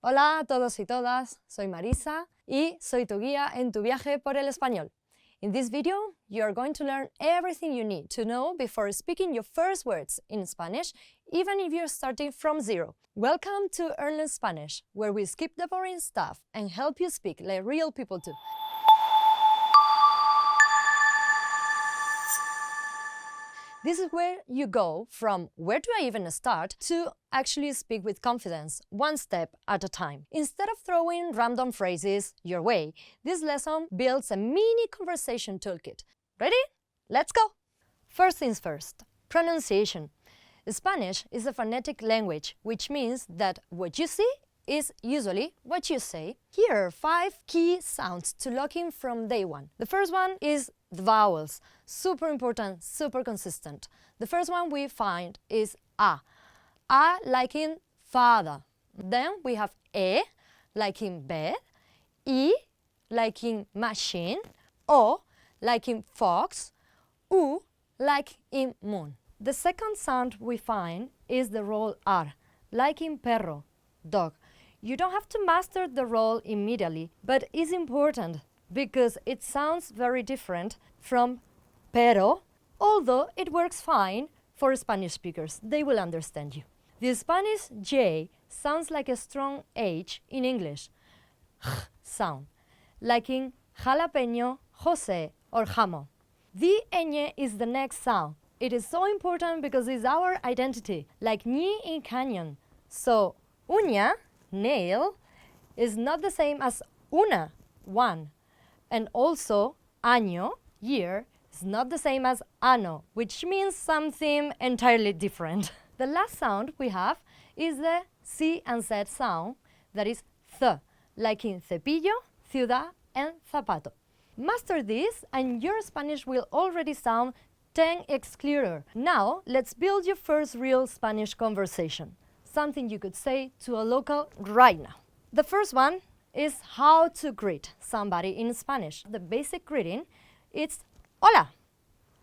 Hola a todos y todas, soy Marisa y soy tu guía en tu viaje por el español. In this video, you are going to learn everything you need to know before speaking your first words in Spanish, even if you're starting from zero. Welcome to Earn Spanish, where we skip the boring stuff and help you speak like real people too. This is where you go from where do I even start to actually speak with confidence, one step at a time. Instead of throwing random phrases your way, this lesson builds a mini conversation toolkit. Ready? Let's go! First things first, pronunciation. Spanish is a phonetic language, which means that what you see is usually what you say. Here are 5 key sounds to lock in from day one. The first one is the vowels. Super important, super consistent. The first one we find is A. A like in father. Then we have E like in bed. I like in machine. O like in fox. U like in moon. The second sound we find is the roll R, like in perro, dog. You don't have to master the roll immediately, but it's important because it sounds very different from pero, although it works fine for Spanish speakers. They will understand you. The Spanish J sounds like a strong H in English, sound, like in jalapeño, Jose, or jamón. The ñ is the next sound. It is so important because it's our identity, like ñi in canyon. So, uña, nail, is not the same as una, one. And also, año, year, is not the same as ano, which means something entirely different. The last sound we have is the C and Z sound, that is th, like in cepillo, ciudad, and zapato. Master this and your Spanish will already sound 10x clearer. Now, let's build your first real Spanish conversation, something you could say to a local right now. The first one is how to greet somebody in Spanish. The basic greeting is hola,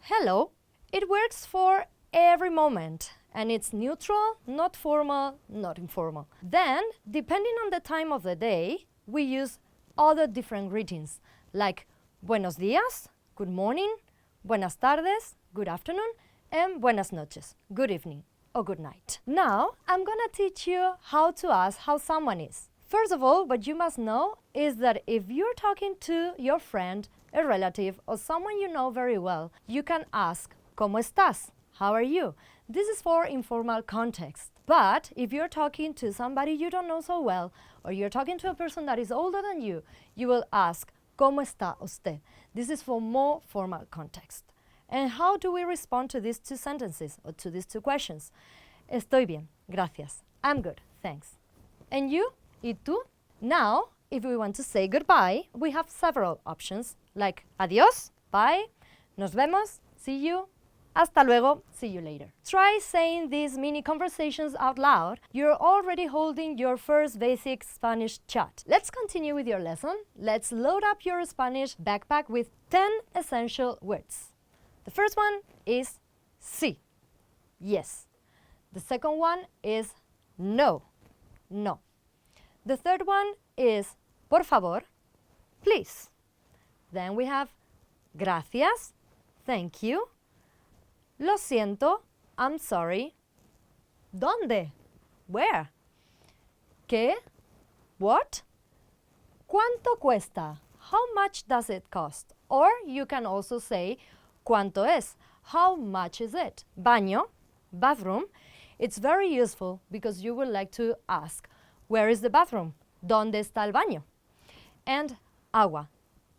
hello. It works for every moment and it's neutral, not formal, not informal. Then, depending on the time of the day, we use other different greetings like buenos días, good morning, buenas tardes, good afternoon, and buenas noches, good evening or good night. Now, I'm gonna teach you how to ask how someone is. First of all, what you must know is that if you're talking to your friend, a relative, or someone you know very well, you can ask, ¿Cómo estás? How are you? This is for informal context. But if you're talking to somebody you don't know so well, or you're talking to a person that is older than you will ask, ¿Cómo está usted? This is for more formal context. And how do we respond to these two sentences, or to these two questions? Estoy bien, gracias. I'm good, thanks. And you? ¿Y tú? Now, if we want to say goodbye, we have several options, like adiós, bye, nos vemos, see you, hasta luego, see you later. Try saying these mini conversations out loud. You're already holding your first basic Spanish chat. Let's continue with your lesson. Let's load up your Spanish backpack with 10 essential words. The first one is sí, yes. The second one is no, no. The third one is por favor, please. Then we have gracias, thank you. Lo siento, I'm sorry. ¿Dónde? Where? ¿Qué? What? ¿Cuánto cuesta? How much does it cost? Or you can also say ¿Cuánto es? How much is it? Baño, bathroom. It's very useful because you would like to ask, where is the bathroom? ¿Dónde está el baño? And agua,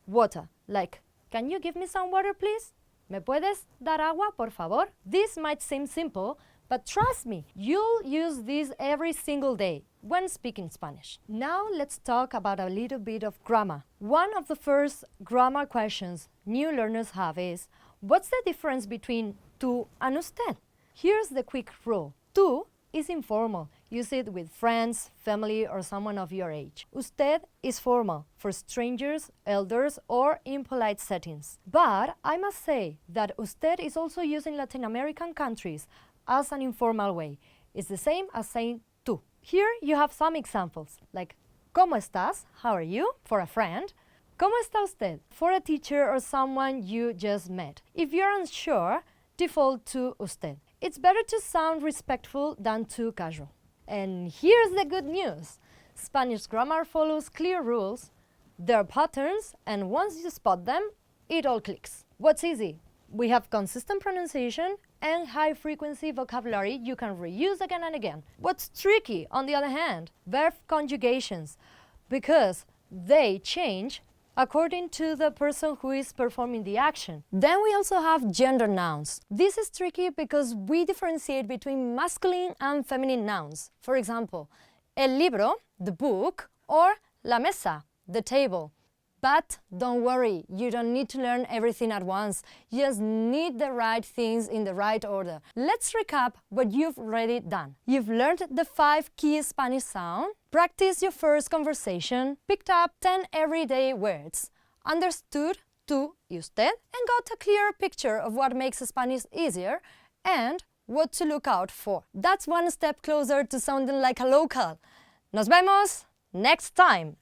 water, like, can you give me some water, please? ¿Me puedes dar agua, por favor? This might seem simple, but trust me, you'll use this every single day when speaking Spanish. Now let's talk about a little bit of grammar. One of the first grammar questions new learners have is, what's the difference between tú and usted? Here's the quick rule. Tú is informal. Use it with friends, family, or someone of your age. Usted is formal for strangers, elders, or in polite settings. But I must say that usted is also used in Latin American countries as an informal way. It's the same as saying tú. Here you have some examples, like ¿Cómo estás? How are you? For a friend. ¿Cómo está usted? For a teacher or someone you just met. If you're unsure, default to usted. It's better to sound respectful than too casual. And here's the good news. Spanish grammar follows clear rules. There are patterns, and once you spot them, it all clicks. What's easy? We have consistent pronunciation and high-frequency vocabulary you can reuse again and again. What's tricky, on the other hand? Verb conjugations, because they change according to the person who is performing the action. Then we also have gender nouns. This is tricky because we differentiate between masculine and feminine nouns. For example, el libro, the book, or la mesa, the table. But don't worry, you don't need to learn everything at once. You just need the right things in the right order. Let's recap what you've already done. You've learned the 5 key Spanish sounds, practiced your first conversation, picked up 10 everyday words, understood tú y usted, and got a clear picture of what makes Spanish easier and what to look out for. That's one step closer to sounding like a local. Nos vemos next time!